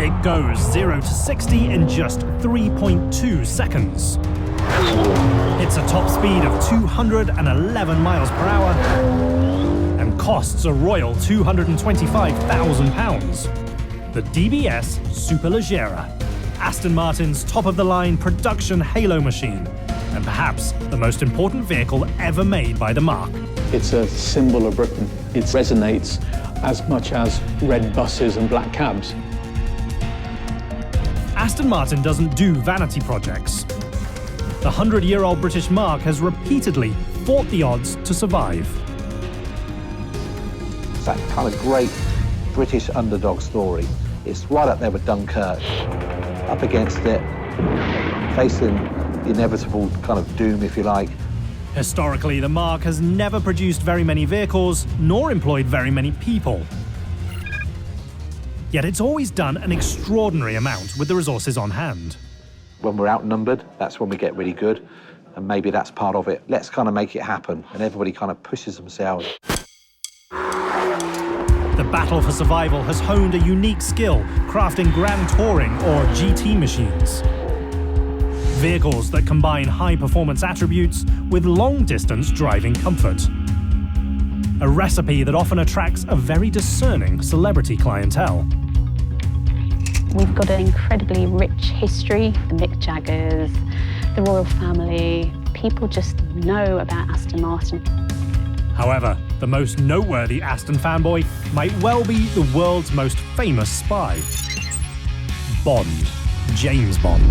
It goes 0 to 60 in just 3.2 seconds. It's a top speed of 211 miles per hour and costs a royal £225,000. The DBS Superleggera, Aston Martin's top-of-the-line production halo machine, and perhaps the most important vehicle ever made by the marque. It's a symbol of Britain. It resonates as much as red buses and black cabs. Aston Martin doesn't do vanity projects. The 100-year-old British marque has repeatedly fought the odds to survive. It's that kind of great British underdog story. It's right up there with Dunkirk, up against it, facing the inevitable kind of doom, if you like. Historically, the marque has never produced very many vehicles, nor employed very many people. Yet it's always done an extraordinary amount with the resources on hand. When we're outnumbered, that's when we get really good, and maybe that's part of it. Let's kind of make it happen, and everybody kind of pushes themselves. The battle for survival has honed a unique skill, crafting Grand Touring or GT machines. Vehicles that combine high-performance attributes with long-distance driving comfort. A recipe that often attracts a very discerning celebrity clientele. We've got an incredibly rich history. The Mick Jaggers, the royal family. People just know about Aston Martin. However, the most noteworthy Aston fanboy might well be the world's most famous spy. Bond. James Bond.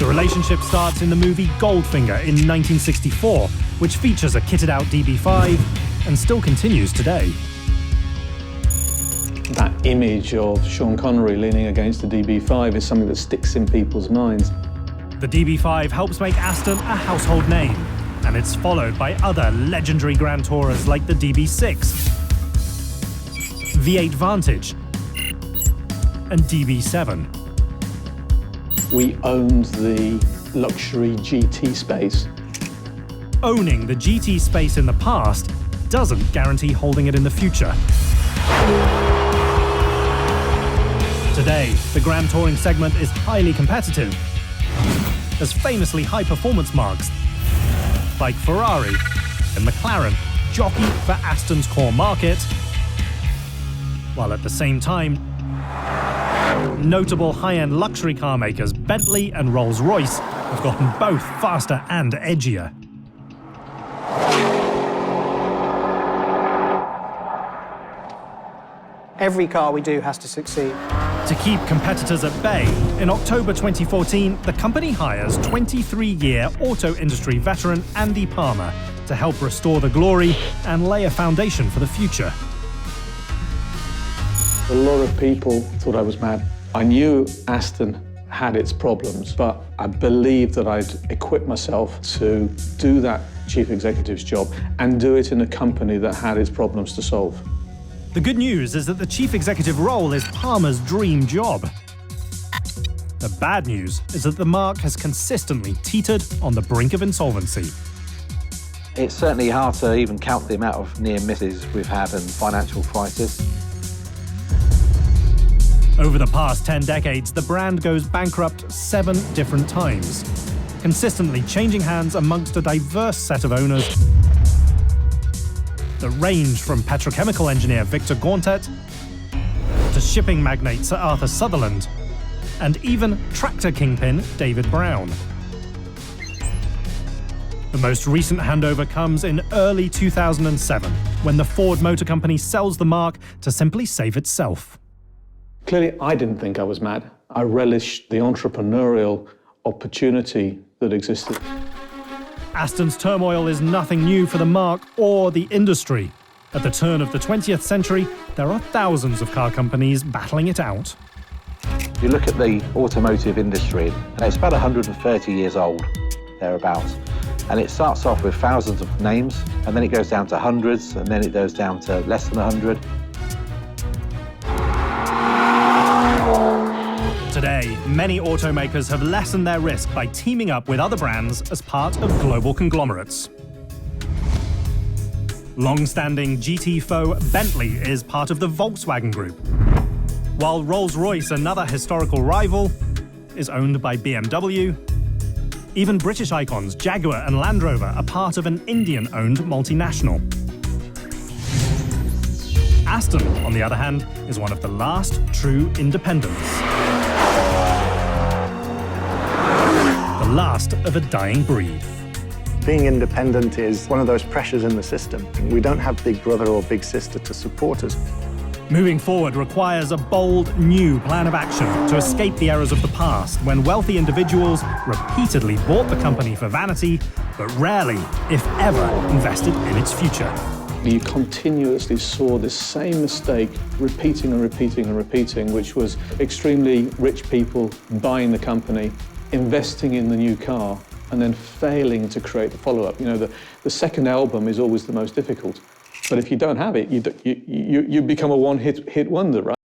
The relationship starts in the movie Goldfinger in 1964, which features a kitted-out DB5 and still continues today. That image of Sean Connery leaning against the DB5 is something that sticks in people's minds. The DB5 helps make Aston a household name, and it's followed by other legendary Grand Tourers like the DB6, V8 Vantage, and DB7. We owned the luxury GT space. Owning the GT space in the past doesn't guarantee holding it in the future. Today, the Grand Touring segment is highly competitive, as famously high-performance marques like Ferrari and McLaren jockey for Aston's core market, while at the same time, notable high-end luxury car makers Bentley and Rolls-Royce have gotten both faster and edgier. Every car we do has to succeed. To keep competitors at bay, in October 2014, the company hires 23-year auto industry veteran Andy Palmer to help restore the glory and lay a foundation for the future. A lot of people thought I was mad. I knew Aston had its problems, but I believed that I'd equip myself to do that chief executive's job and do it in a company that had its problems to solve. The good news is that the chief executive role is Palmer's dream job. The bad news is that the marque has consistently teetered on the brink of insolvency. It's certainly hard to even count the amount of near misses we've had and financial crisis. Over the past 10 decades, the brand goes bankrupt 7 different times, consistently changing hands amongst a diverse set of owners that range from petrochemical engineer Victor Gauntet to shipping magnate Sir Arthur Sutherland, and even tractor kingpin David Brown. The most recent handover comes in early 2007, when the Ford Motor Company sells the marque to simply save itself. Clearly, I didn't think I was mad. I relished the entrepreneurial opportunity that existed. Aston's turmoil is nothing new for the marque or the industry. At the turn of the 20th century, there are thousands of car companies battling it out. If you look at the automotive industry, and it's about 130 years old, thereabouts. And it starts off with thousands of names, and then it goes down to hundreds, and then it goes down to less than 100. Today, many automakers have lessened their risk by teaming up with other brands as part of global conglomerates. Long-standing GT foe Bentley is part of the Volkswagen Group, while Rolls-Royce, another historical rival, is owned by BMW. Even British icons Jaguar and Land Rover are part of an Indian-owned multinational. Aston, on the other hand, is one of the last true independents. The last of a dying breed. Being independent is one of those pressures in the system. We don't have big brother or big sister to support us. Moving forward requires a bold, new plan of action to escape the errors of the past when wealthy individuals repeatedly bought the company for vanity, but rarely, if ever, invested in its future. You continuously saw this same mistake repeating and repeating and repeating, which was extremely rich people buying the company, investing in the new car, and then failing to create the follow-up. You know, the second album is always the most difficult. But if you don't have it, you become a one-hit wonder, right?